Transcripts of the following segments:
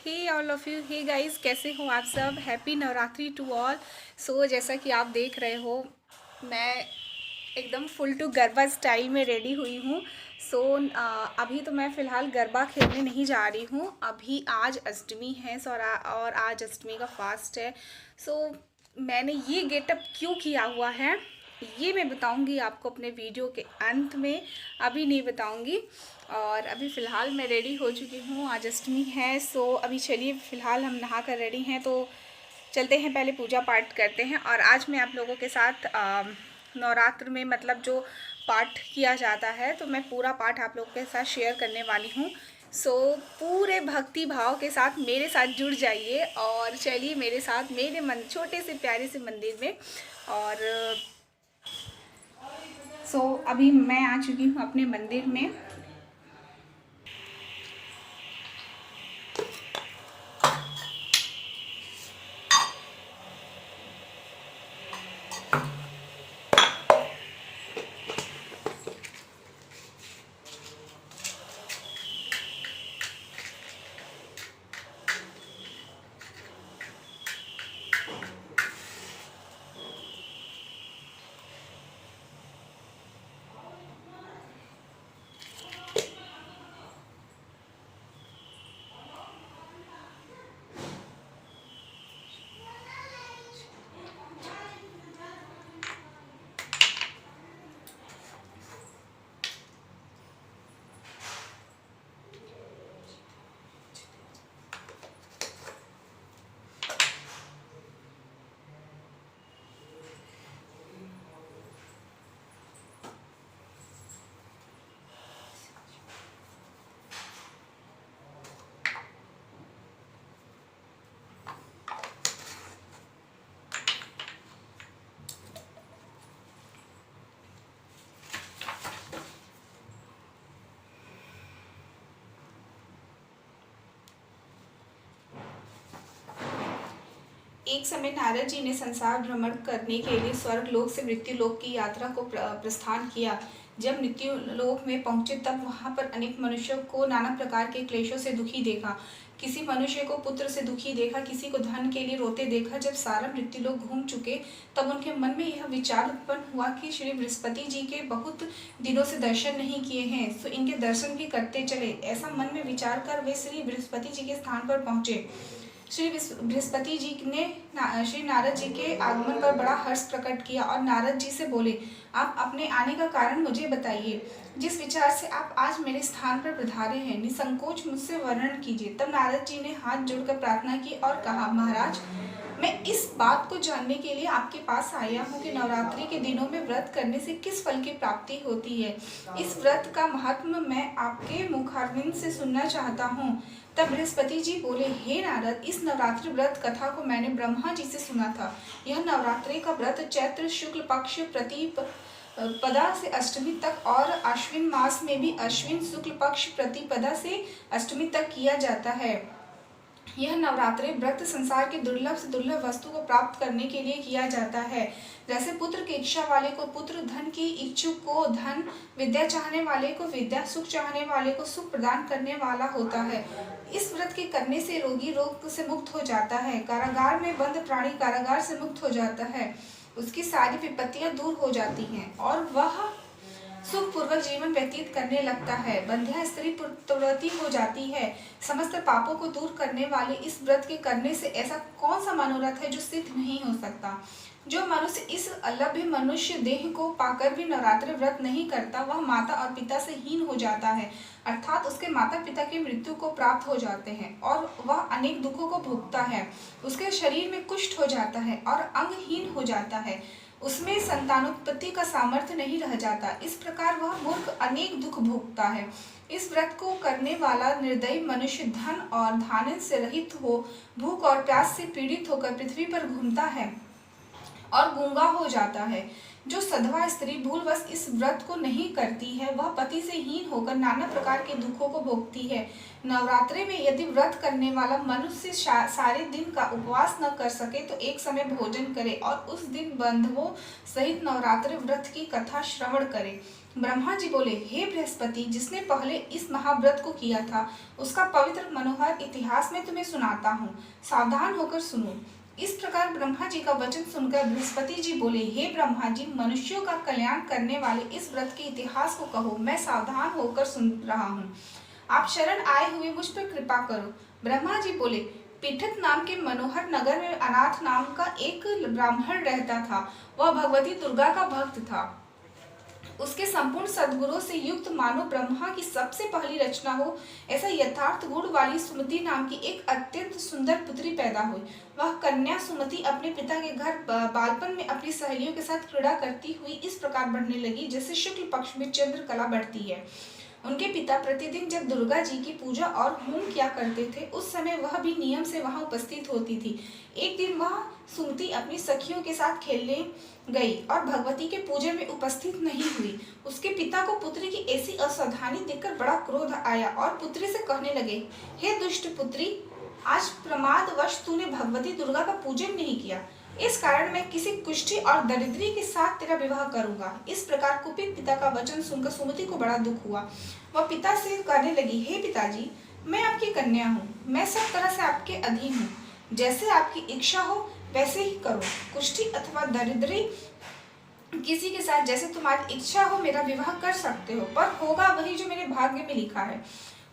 Hey all of you, hey guys, कैसे हो आप सब। Happy Navratri to all. So जैसा कि आप देख रहे हो, मैं एकदम फुल टू गरबा स्टाइल में रेडी हुई हूँ। सो अभी तो मैं फ़िलहाल गरबा खेलने नहीं जा रही हूँ। अभी आज अष्टमी है और आज अष्टमी का फास्ट है। सो मैंने ये गेटअप क्यों किया हुआ है ये मैं बताऊंगी आपको अपने वीडियो के अंत में, अभी नहीं बताऊंगी। और अभी फ़िलहाल मैं रेडी हो चुकी हूँ, आज अष्टमी है। सो अभी चलिए फ़िलहाल हम नहा कर रेडी हैं तो चलते हैं, पहले पूजा पाठ करते हैं। और आज मैं आप लोगों के साथ नवरात्र में मतलब जो पाठ किया जाता है तो मैं पूरा पाठ आप लोगों के साथ शेयर करने वाली हूँ। सो पूरे भक्ति भाव के साथ मेरे साथ जुड़ जाइए और चलिए मेरे साथ मेरे छोटे से प्यारे से मंदिर में। और अभी मैं आ चुकी हूँ अपने मंदिर में। एक समय नारद जी ने संसार भ्रमण करने के लिए स्वर्ग लोक से मृत्यु लोक की यात्रा को प्रस्थान किया। जब मृत्यु लोक में पहुंचे तब वहां पर अनेक मनुष्यों को नाना प्रकार के क्लेशों से दुखी देखा। किसी मनुष्य को पुत्र से दुखी देखा, किसी को धन के लिए रोते देखा। जब सारा मृत्यु लोक घूम चुके तब उनके मन में यह विचार उत्पन्न हुआ कि श्री बृहस्पति जी के बहुत दिनों से दर्शन नहीं किए हैं, सो इनके दर्शन भी करते चले। ऐसा मन में विचार कर वे श्री बृहस्पति जी के स्थान पर पहुंचे। श्री बृहस्पति जी ने श्री नारद जी के आगमन पर बड़ा हर्ष प्रकट किया और नारद जी से बोले, आप अपने आने का कारण मुझे बताइए। जिस विचार से आप आज मेरे स्थान पर पधारे हैं, निसंकोच मुझसे वर्णन कीजिए। तब नारद जी ने हाथ जोड़कर प्रार्थना की और कहा, महाराज, मैं इस बात को जानने के लिए आपके पास आया हूँ कि नवरात्रि के दिनों में व्रत करने से किस फल की प्राप्ति होती है। इस व्रत का महात्म मैं आपके मुखारविंद से सुनना चाहता हूँ। तब बृहस्पति जी बोले, हे नारद, इस नवरात्रि व्रत कथा को मैंने ब्रह्मा जी से सुना था। यह नवरात्रि का व्रत चैत्र शुक्ल पक्ष प्रतिपदा से अष्टमी तक और आश्विन मास में भी अश्विन शुक्ल पक्ष प्रतिपदा से अष्टमी तक किया जाता है। यह नवरात्रि व्रत संसार के दुर्लभ से दुर्लभ वस्तु को प्राप्त करने के लिए किया जाता है। जैसे पुत्र की इच्छा वाले को पुत्र, धन की इच्छुक को धन, विद्या चाहने वाले को विद्या, सुख चाहने वाले को सुख प्रदान करने वाला होता है। इस व्रत के करने से रोगी रोग से मुक्त हो जाता है, कारागार में बंद प्राणी कारागार से मुक्त हो जाता है, उसकी सारी विपत्तियां दूर हो जाती हैं और वह सुखपूर्वक जीवन व्यतीत करने लगता है। बंध्या स्त्री पुत्रवती हो जाती है। समस्त पापों को दूर करने वाले इस व्रत के करने से ऐसा कौन सा मनोरथ है जो सिद्ध नहीं हो सकता। जो मनुष्य इस अलभ्य मनुष्य देह को पाकर भी नवरात्रि व्रत नहीं करता, वह माता और पिता से हीन हो जाता है, अर्थात उसके माता पिता की मृत्यु को प्राप्त हो जाते हैं और वह अनेक दुखों को भोगता है। उसके शरीर में कुष्ठ हो जाता है और अंगहीन हो जाता है, उसमें संतानोत्पत्ति का सामर्थ्य नहीं रह जाता। इस प्रकार वह मूर्ख अनेक दुख भोगता है। इस व्रत को करने वाला निर्दयी मनुष्य धन और धान्य से रहित हो, भूख और प्यास से पीड़ित होकर पृथ्वी पर घूमता है और गूंगा हो जाता है। जो सधवा स्त्री भूलवश इस व्रत को नहीं करती है वह पति से हीन होकर नाना प्रकार के दुखों को भोगती है। नवरात्रि में यदि व्रत करने वाला मनुष्य सारे दिन का उपवास न कर सके तो एक समय भोजन करे और उस दिन बंधुओं सहित नवरात्रि व्रत की कथा श्रवण करे। ब्रह्मा जी बोले, हे बृहस्पति, जिसने पहले इस महाव्रत को किया था उसका पवित्र मनोहर इतिहास में तुम्हें सुनाता हूँ, सावधान होकर सुनो। इस प्रकार ब्रह्मा जी का वचन सुनकर बृहस्पति जी बोले, हे ब्रह्मा जी, मनुष्यों का कल्याण करने वाले इस व्रत के इतिहास को कहो, मैं सावधान होकर सुन रहा हूँ। आप शरण आए हुए मुझ पर कृपा करो। ब्रह्मा जी बोले, पीठक नाम के मनोहर नगर में अनाथ नाम का एक ब्राह्मण रहता था। वह भगवती दुर्गा का भक्त था। उसके संपूर्ण सद्गुणों से युक्त मानो ब्रह्मा की सबसे पहली रचना हो ऐसा यथार्थ गुण वाली सुमति नाम की एक अत्यंत सुंदर पुत्री पैदा हुई। वह कन्या सुमति अपने पिता के घर बालपन में अपनी सहेलियों के साथ क्रीड़ा करती हुई इस प्रकार बढ़ने लगी जैसे शुक्ल पक्ष में चंद्रकला बढ़ती है। उनके पिता प्रतिदिन जब दुर्गा जी की पूजा और होम किया करते थे उस समय वह भी नियम से वहां उपस्थित होती थी। एक दिन वह सुमति अपनी सखियों के साथ खेलने गई और भगवती के पूजन में उपस्थित नहीं हुई। उसके पिता को पुत्री की ऐसी असावधानी देखकर बड़ा क्रोध आया और पुत्री से कहने लगे, हे दुष्ट पुत्री, आज प्रमादवश तूने भगवती दुर्गा का पूजन नहीं किया, इस कारण मैं किसी कुष्ठी और दरिद्री के साथ तेरा विवाह करूंगा। इस प्रकार कुपित पिता का वचन सुनकर सुमति को बड़ा दुख हुआ। वह पिता से कहने लगी, हे पिताजी, मैं आपकी कन्या हूँ, मैं सब तरह से आपके अधीन हूँ, जैसे आपकी इच्छा हो वैसे ही करो। कुष्ठी अथवा दरिद्री किसी के साथ जैसे तुम्हारी इच्छा हो मेरा विवाह कर सकते हो, पर होगा वही जो मेरे भाग्य में लिखा है।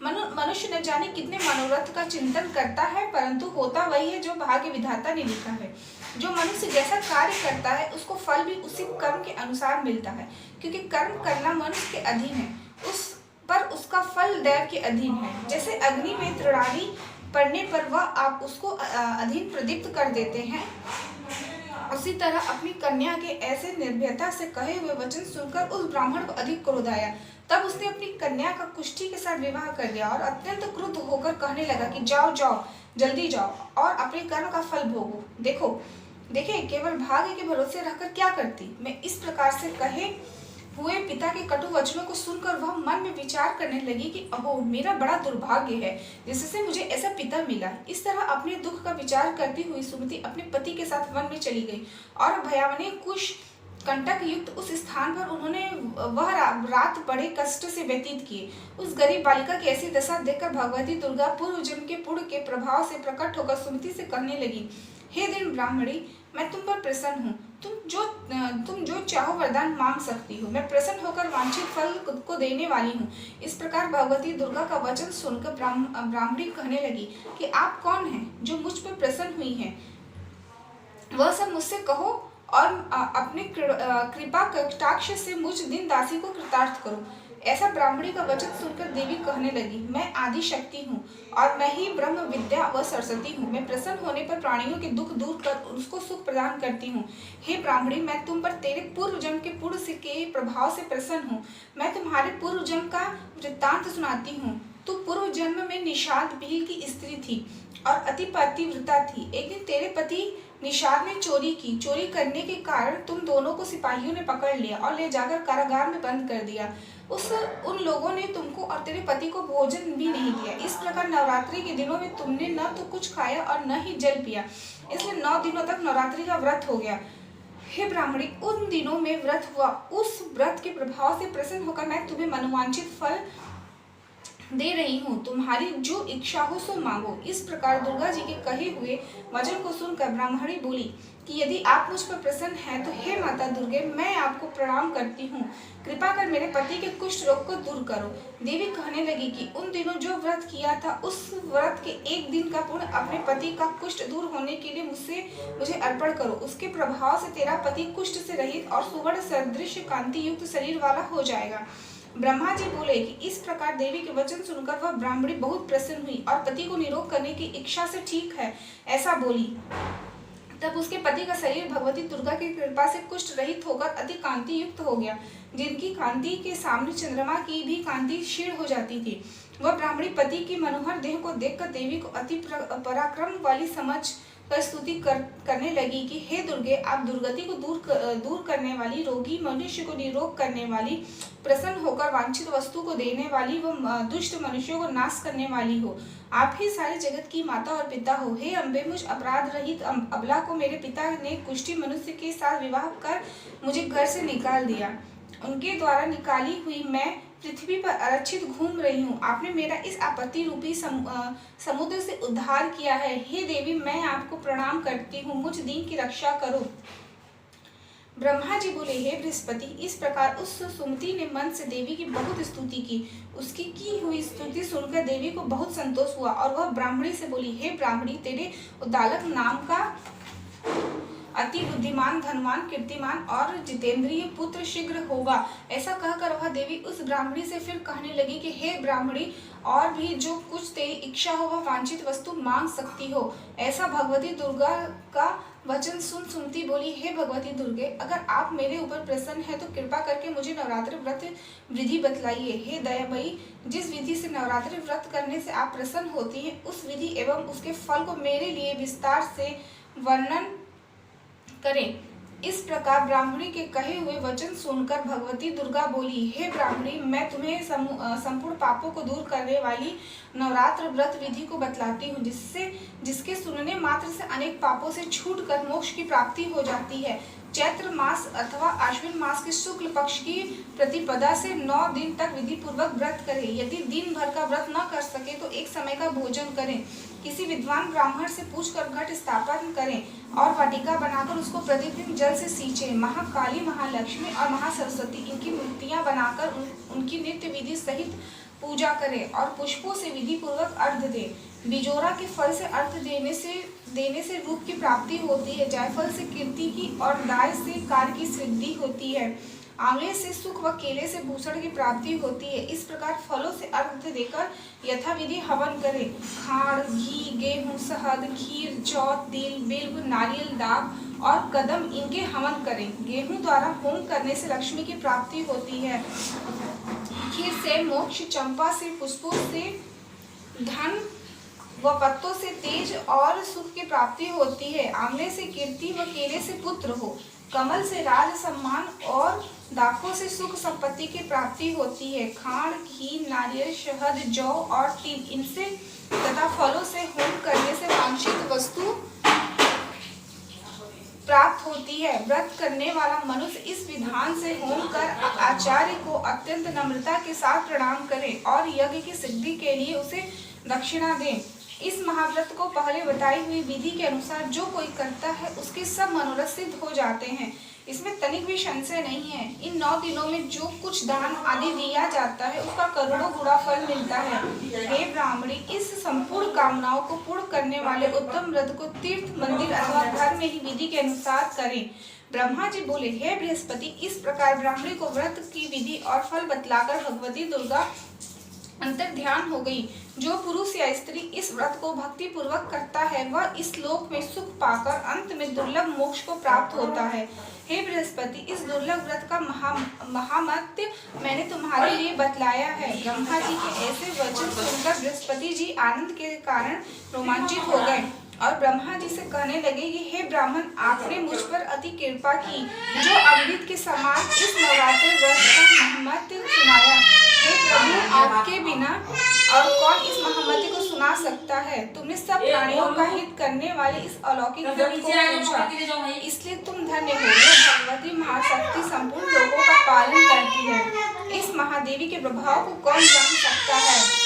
मनुष्य न जाने कितने मनोरथ का चिंतन करता है, परंतु होता वही है जो भाग्य विधाता ने लिखा है। जो मनुष्य जैसा कार्य करता है उसको फल भी उसी कर्म के अनुसार मिलता है, क्योंकि कर्म करना मनुष्य के अधीन है, पर उसका फल दैव के अधीन है। जैसे अग्नि में तृणादि पड़ने पर वह आप उसको अधीन प्रदीप्त कर देते हैं, उसी तरह अपनी कन्या के ऐसे निर्भयता से कहे हुए वचन सुनकर उस ब्राह्मण को अधिक क्रोध आया। तब उसने अपनी कन्या का कुष्ठी के साथ विवाह कर दिया और अत्यंत क्रुद्ध होकर कहने लगा कि जाओ जाओ, जल्दी जाओ और अपने कर्म का फल भोगो। देखे केवल भाग्य के भरोसे रहकर क्या करती। मैं इस प्रकार से कहे हुए पिता के कटु वचनों को सुनकर वह मन में विचार करने लगी कि अहो, मेरा बड़ा दुर्भाग्य है जिससे मुझे ऐसा पिता मिला। इस तरह अपने दुख का विचार करती हुई सुमति अपने पति के साथ वन में चली गई और भयावनी कुश कंटक युक्त उस स्थान पर उन्होंने वह रात बड़े कष्ट से व्यतीत किए। उस गरीब बालिका की ऐसी दशा देखकर भगवती दुर्गा पूर्व जन्म के पुण्य के प्रभाव से प्रकट होकर सुमति से कहने लगी, हे दिन ब्राह्मणी, मैं तुम पर प्रसन्न हूँ, तुम जो चाहो वरदान मांग सकती हो, मैं प्रसन्न होकर वांछित फल को देने वाली हूँ। इस प्रकार भगवती दुर्गा का वचन सुनकर ब्राह्मणी कहने लगी कि आप कौन हैं जो मुझ पर प्रसन्न हुई हैं, वह सब मुझसे कहो और अपने कृपा कटाक्ष से मुझ दिन दासी को कृतार्थ करो। ऐसा ब्राह्मणी का वचन सुनकर देवी कहने लगी, मैं आदि शक्ति हूँ और मैं ही ब्रह्म विद्या व सरस्वती हूँ। मैं प्रसन्न होने पर प्राणियों के दुख दूर कर उसको सुख प्रदान करती हूँ। हे ब्राह्मणी, मैं तुम पर तेरे पूर्व जन्म के पुण्य के प्रभाव से प्रसन्न हूँ। मैं तुम्हारे पूर्व जन्म का वृत्तांत सुनाती हूँ। तू पूर्व जन्म में निषाद भील की स्त्री थी और अति पतिव्रता थी। एक दिन तेरे पति निषाद ने चोरी की। चोरी करने के कारण तुम दोनों को सिपाहियों ने पकड़ लिया और ले जाकर कारागार में बंद कर दिया। उन लोगों ने तुमको और तेरे पति को भोजन भी नहीं दिया। इस प्रकार नवरात्रि के दिनों में तुमने न तो कुछ खाया और न ही जल पिया, इसलिए 9 दिनों तक नवरात्रि का व्रत हो गया। हे ब्राह्मणी, उन दिनों में व्रत हुआ, उस व्रत के प्रभाव से प्रसन्न होकर मैं तुम्हें मनोवांछित फल दे रही हूँ, तुम्हारी जो इच्छा हो सो मांगो। इस प्रकार दुर्गा जी के कहे हुए वचन को सुनकर ब्राह्मणी बोली कि यदि आप मुझ पर प्रसन्न हैं तो हे माता दुर्गे, मैं आपको प्रणाम करती हूँ, कृपा कर मेरे पति के कुष्ठ रोग को दूर करो। देवी कहने लगी कि उन दिनों जो व्रत किया था उस व्रत के एक दिन का पुण्य अपने पति का कुष्ठ दूर होने के लिए मुझे अर्पण करो। उसके प्रभाव से तेरा पति कुष्ठ से रहित और सुवर्ण सदृश कांति युक्त शरीर वाला हो जाएगा। ब्रह्मा जी बोले कि इस प्रकार देवी के वचन सुनकर वह ब्राह्मणी बहुत प्रसन्न हुई और पति को निरोग करने की इच्छा से ठीक है ऐसा बोली। तब उसके पति का शरीर भगवती दुर्गा की कृपा से कुष्ठ रहित होकर अति कांति युक्त हो गया, जिनकी कांति के सामने चंद्रमा की भी कांति क्षीण हो जाती थी। वह ब्राह्मणी पति की मनोहर देह को देखकर देवी को अति पराक्रम वाली समझ कर स्तुति करने लगी कि हे दुर्गे, आप दुर्गति को दूर करने वाली, रोगी मनुष्य को निरोग करने वाली, प्रसन्न होकर वांछित वस्तु को देने वाली व दुष्ट मनुष्यों को नाश करने वाली हो। आप ही सारे जगत की माता और पिता हो। हे अम्बे, मुझ अपराध रहित अबला को मेरे पिता ने कुष्ठी मनुष्य के साथ विवाह कर मुझे घर से निकाल दिया। उनके द्वारा निकाली हुई मैं पृथ्वी पर आरक्षित घूम रही हूँ। आपने मेरा इस आपत्ति रूपी समुद्र से उद्धार किया है। हे देवी, मैं आपको प्रणाम करती हूँ, मुझ दीन की रक्षा करो। ब्रह्मा जी बोले, हे बृहस्पति, इस प्रकार उस सुमति ने मन से देवी की बहुत स्तुति की। उसकी की हुई स्तुति सुनकर देवी को बहुत संतोष हुआ और वह ब्राह्मणी से बोली, हे ब्राह्मणी, तेरे उद्दालक नाम का अति बुद्धिमान, धनवान, कीर्तिमान और जितेंद्रिय पुत्र शीघ्र होगा। ऐसा कहकर वह देवी उस ब्राह्मणी से फिर कहने लगी कि हे ब्राह्मणी, और भी जो कुछ तेरी इच्छा हो वह वांछित वस्तु मांग सकती हो। ऐसा भगवती दुर्गा का वचन सुन सुमति बोली, हे भगवती दुर्गे, अगर आप मेरे ऊपर प्रसन्न है तो कृपा करके मुझे नवरात्रि व्रत विधि बतलाइए। हे दयामयी, जिस विधि से नवरात्रि व्रत करने से आप प्रसन्न होती हैं, उस विधि एवं उसके फल को मेरे लिए विस्तार से वर्णन करें। इस प्रकार ब्राह्मणी के कहे हुए वचन सुनकर भगवती दुर्गा बोली, हे ब्राह्मणी, मैं तुम्हें संपूर्ण पापों को दूर करने वाली नवरात्र व्रत विधि को बतलाती हूँ, जिसके सुनने मात्र से अनेक पापों से छूटकर मोक्ष की प्राप्ति हो जाती है। चैत्र मास अथवा आश्विन मास के शुक्ल पक्ष की प्रतिपदा से 9 दिन तक विधि पूर्वक व्रत करें। यदि दिन भर का व्रत न कर सके तो एक समय का भोजन करें। किसी विद्वान ब्राह्मण से पूछकर घट स्थापन करें और वाटिका बनाकर उसको प्रतिदिन जल से सींचें। महाकाली, महालक्ष्मी और महासरस्वती इनकी मूर्तियां बनाकर उनकी नित्य विधि सहित पूजा करें और पुष्पों से विधि पूर्वक अर्घ्य दें। बिजोरा के फल से अर्घ्य देने से रूप की प्राप्ति होती है। जायफल से कीर्ति की और दाय से कार्य की सिद्धि होती है। आंवले से सुख व केले से भूषण की प्राप्ति होती है। इस प्रकार फलों से अर्घ्य देकर यथाविधि हवन करें। खाड़, घी, गेहूं, शहद, खीर, जौ, तिल, बिल्व, नारियल, दाख और कदम इनके हवन करें। गेहूं द्वारा होम करने से लक्ष्मी की प्राप्ति होती है। खीर से मोक्ष, चंपा से पुष्पों से धन व पत्तों से तेज और सुख की प्राप्ति होती है। आंवले से कीर्ति व केले से पुत्र हो। कमल से राज सम्मान और दाखों से सुख संपत्ति की प्राप्ति होती है। खाड़, घी, नारियल, शहद, जौ और तिल इनसे तथा फलों से होम करने से वांछित वस्तु प्राप्त होती है। व्रत करने वाला मनुष्य इस विधान से होम कर आचार्य को अत्यंत नम्रता के साथ प्रणाम करे और यज्ञ की सिद्धि के लिए उसे दक्षिणा दे। इस महाव्रत को पहले बताई हुई विधि के अनुसार जो कोई करता है उसके सब मनोरथ सिद्ध हो जाते हैं। इसमें तनिक भी संशय नहीं है। इन 9 दिनों में जो कुछ दान आदि दिया जाता है उसका करोड़ों गुना फल मिलता है। हे ब्राह्मणी, इस संपूर्ण कामनाओं को पूर्ण करने वाले उत्तम व्रत को तीर्थ, मंदिर अथवा घर में ही विधि के अनुसार करें। ब्रह्मा जी बोले, हे बृहस्पति, इस प्रकार ब्राह्मणी को व्रत की विधि और फल बतलाकर भगवती दुर्गा अंतर ध्यान हो गई। जो पुरुष या स्त्री इस व्रत को भक्ति पूर्वक करता है वह इस लोक में सुख पाकर अंत में दुर्लभ मोक्ष को प्राप्त होता है। हे बृहस्पति, इस दुर्लभ व्रत का महामत्य मैंने तुम्हारे लिए बतलाया है। ब्रह्मा जी के ऐसे वचन सुनकर बृहस्पति जी आनंद के कारण रोमांचित हो गए और ब्रह्मा जी से कहने लगे कि हे ब्राह्मण, आपने मुझ पर अति कृपा की जो अमृत के समान इस नवरात्र व्रत का महत्व सुनाया। हे प्रभु, आपके बिना और कौन इस महामति को सुना सकता है। तुमने सब प्राणियों का हित करने वाले इस अलौकिक व्रत को पूछा, इसलिए तुम धन्य हो। यह भगवती महाशक्ति संपूर्ण लोगों का पालन करती है। इस महादेवी के प्रभाव को कौन जान सकता है।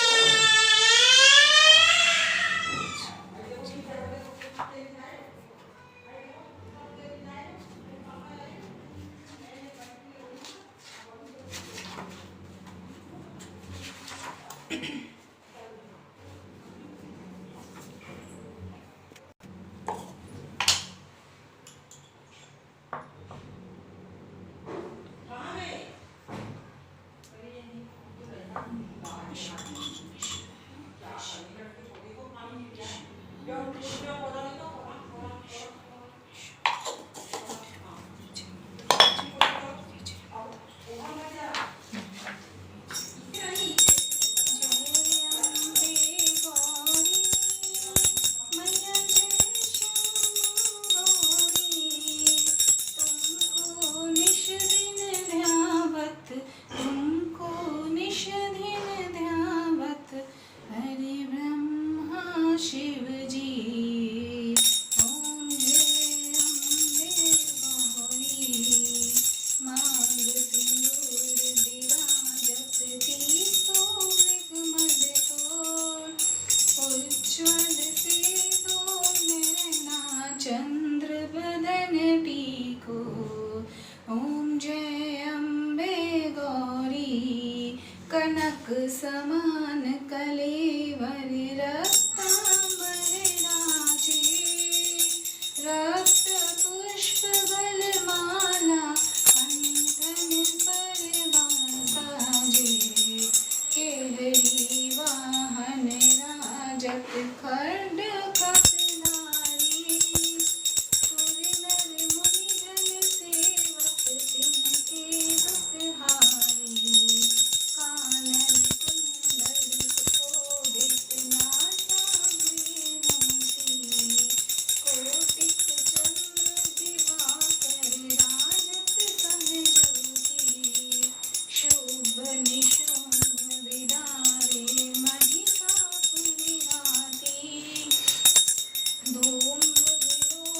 समान कलेवर रक्तांबर राजे, रक्त पुष्प गलमाला कंठन पर साजे, केहरी वाहन राजत खड्ग कपनारी, सुर नर मुनि जन सेवक तिनके दुखहारी, कानन कुंडल शोभित नासा मोती, कोटिक चंद्र दिवाकर राजत संजोती, शुभ निशुंभ बिरारे महिषासुर घाती, धूम्रविलोचन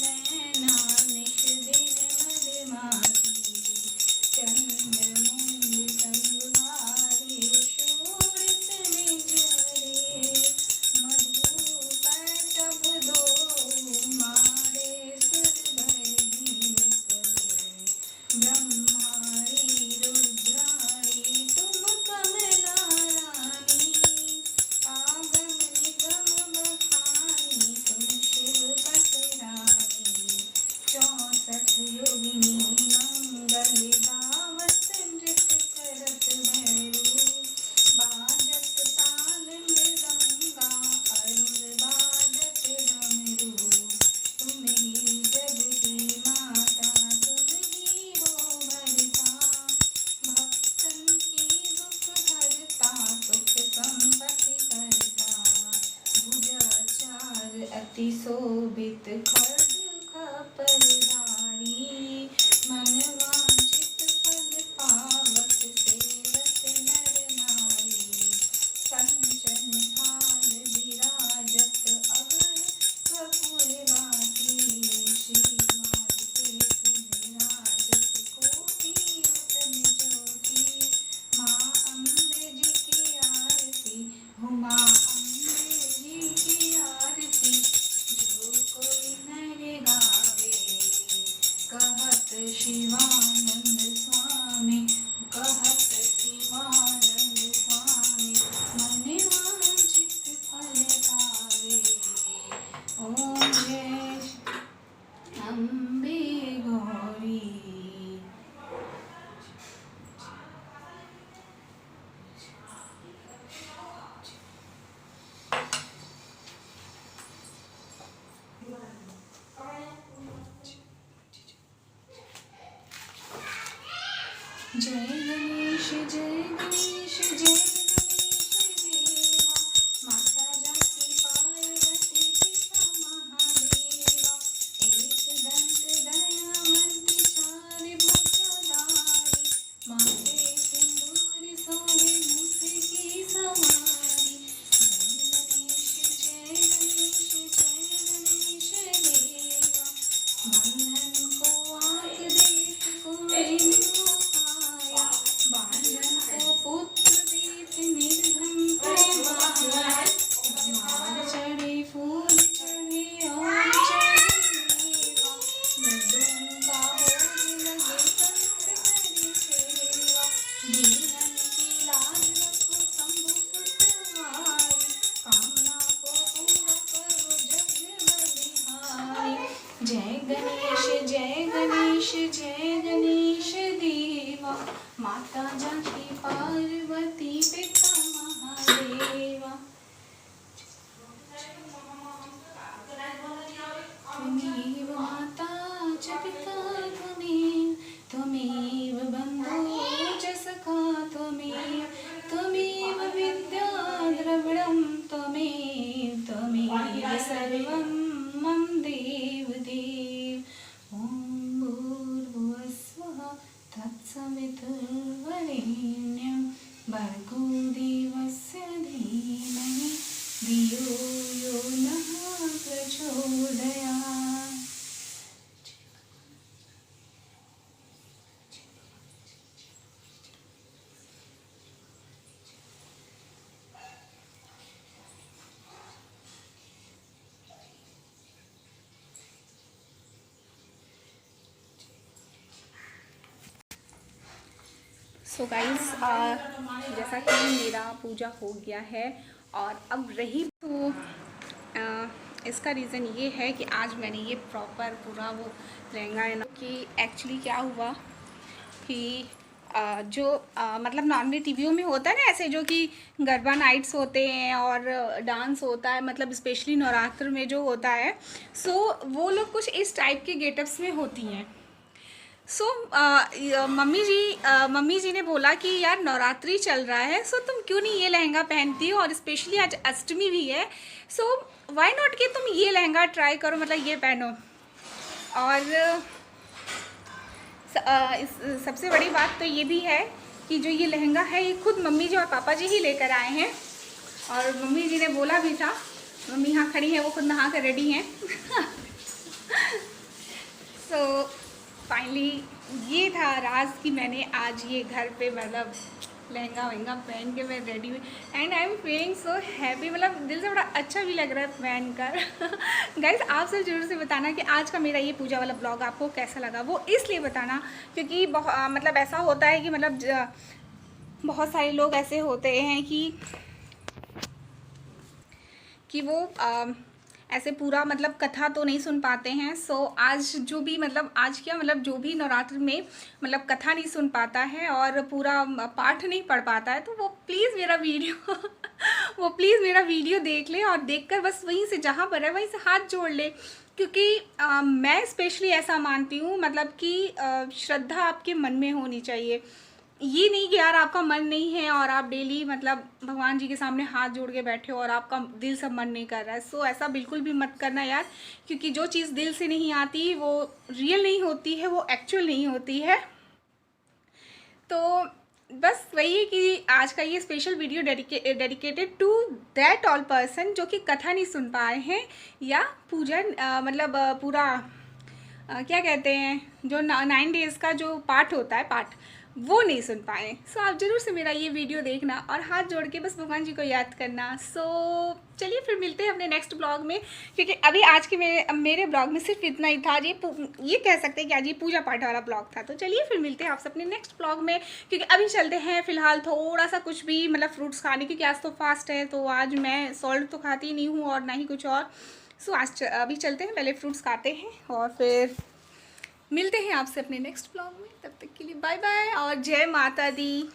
नयना निश दिन मदमाती, चंद्रमुंड संहारी शोणित निजरे, मधुकैटभ दो मारे सुर भयहीन करे, ब्रह्माणी रुद्राणी तुम कमला रानी, आगम निगम बखानी तुम शिव पटरानी, 64 योगिनी मंगल गावत नृत्य करत भैरू, बाजत ताल मृदंगा अरुण बाजत डमरू, तुम ही जग की माता तुम ही हो भरता, भक्तन की दुख हरता सुख संपत्ति करता, भुजाचार अति शोभित खड्ग खपरधारी, मन वांछित फल पावत सेवत नर नारी, कंचन थाल विराजत अगर कपूर बाती, श्रीमार्केश विराजत कोटि रत्न ज्योति, माँ अम्बे जी की आरती हो, माँ अम्बे जी की आरती, जो कोई नर गावे, कहत शिवानंद स्वामी, कहत शिवानंद स्वामी, मन वांछित फल पावे, ओम जय अम्बे गौरी। जय गणेश जय गणेश जय गणेश देवा, माता जानकी पार्वती पिता महादेवा, एक दंत दयावंत चार भुजधारी, माथे सिंदूर सोहे मुख की सवारी, जय गणेश जय गणेश देवा, बंधन को आंख देख कोई इनको पाया, बांधन को पुत्र देख निर्धन प्रेमाया, माल चढ़े फूल चढ़े और चढ़े मेवा, लड्डू का भोग लगे संत करे सेवा, दीनन की लाज रखो शंभु सुतवारी, कामना को पूरा करो जग बलिहारी, जय गणेश जय गणेश देवा, माता जानकी पार्वती पिता महादेवा, त्वमेव माता च पिता त्वमेव, त्वमेव बन्धो च सखा त्वमेव विद्या द्रविणं त्वमेव सर्वं मम देवदेव, ॐ भूर्भुवस्वः तत्सवितुर्वरेण्यं भर्गो देवस्य धीमहि धियो यो नः प्रचोदयात्। सो गाइस जैसा कि मेरा पूजा हो गया है और अब रही तो इसका रीज़न ये है कि आज मैंने ये प्रॉपर पूरा वो लहंगा है ना कि एक्चुअली क्या हुआ कि मतलब नॉर्मली टीवियों में होता है ना ऐसे जो कि गरबा नाइट्स होते हैं और डांस होता है, मतलब स्पेशली नवरात्र में जो होता है, सो वो लोग कुछ इस टाइप के गेटअप्स में होती हैं। सो मम्मी जी ने बोला कि यार नवरात्रि चल रहा है, सो तुम क्यों नहीं ये लहंगा पहनती हो, और स्पेशली आज अष्टमी भी है, सो व्हाई नॉट कि तुम ये लहंगा ट्राई करो, मतलब ये पहनो। और सबसे बड़ी बात तो ये भी है कि जो ये लहंगा है ये खुद मम्मी जी और पापा जी ही लेकर आए हैं, और मम्मी जी ने बोला भी था, मम्मी यहाँ खड़ी है, वो खुद नहा कर रेडी हैं। सो फाइनली ये था राज कि मैंने आज ये घर पे मतलब लहंगा वहंगा पहन के मैं रेडी हुई, and I am feeling so happy, मतलब दिल से बड़ा अच्छा भी लग रहा है पहन कर। गाइस आप सब जरूर से बताना कि आज का मेरा ये पूजा वाला ब्लॉग आपको कैसा लगा, वो इसलिए बताना क्योंकि मतलब ऐसा होता है कि मतलब बहुत सारे लोग ऐसे होते हैं कि वो ऐसे पूरा मतलब कथा तो नहीं सुन पाते हैं। सो आज जो भी मतलब आज क्या मतलब जो भी नवरात्र में मतलब कथा नहीं सुन पाता है और पूरा पाठ नहीं पढ़ पाता है, तो वो प्लीज़ मेरा वीडियो वो प्लीज़ मेरा वीडियो देख ले और देखकर बस वहीं से जहाँ पर है वहीं से हाथ जोड़ ले, क्योंकि मैं स्पेशली ऐसा मानती हूँ मतलब कि श्रद्धा आपके मन में होनी चाहिए। ये नहीं कि यार आपका मन नहीं है और आप डेली मतलब भगवान जी के सामने हाथ जोड़ के बैठे हो और आपका दिल से मन नहीं कर रहा है। सो ऐसा बिल्कुल भी मत करना यार, क्योंकि जो चीज़ दिल से नहीं आती वो रियल नहीं होती है, वो एक्चुअल नहीं होती है। तो बस वही है कि आज का ये special video dedicated to that all person जो कि कथा नहीं सुन पाए हैं या पूजन मतलब पूरा क्या कहते हैं जो 9 डेज़ का जो पाठ होता है पाठ वो नहीं सुन पाए। सो आप ज़रूर से मेरा ये वीडियो देखना और हाथ जोड़ के बस भगवान जी को याद करना। सो चलिए फिर मिलते हैं अपने नेक्स्ट ब्लॉग में, क्योंकि अभी आज के मेरे ब्लॉग में सिर्फ इतना ही था। ये कह सकते हैं कि आज ये पूजा पाठ वाला ब्लॉग था। तो चलिए फिर मिलते हैं आपसे अपने नेक्स्ट ब्लॉग में, क्योंकि अभी चलते हैं फ़िलहाल थोड़ा सा कुछ भी मतलब फ्रूट्स खाने, क्योंकि आज तो फास्ट है, तो आज मैं सॉल्ट तो खाती नहीं हूँ और ना ही कुछ और। सो आज अभी चलते हैं, पहले फ्रूट्स खाते हैं और फिर मिलते हैं आपसे अपने नेक्स्ट ब्लॉग में। तब तक के लिए बाय बाय और जय माता दी।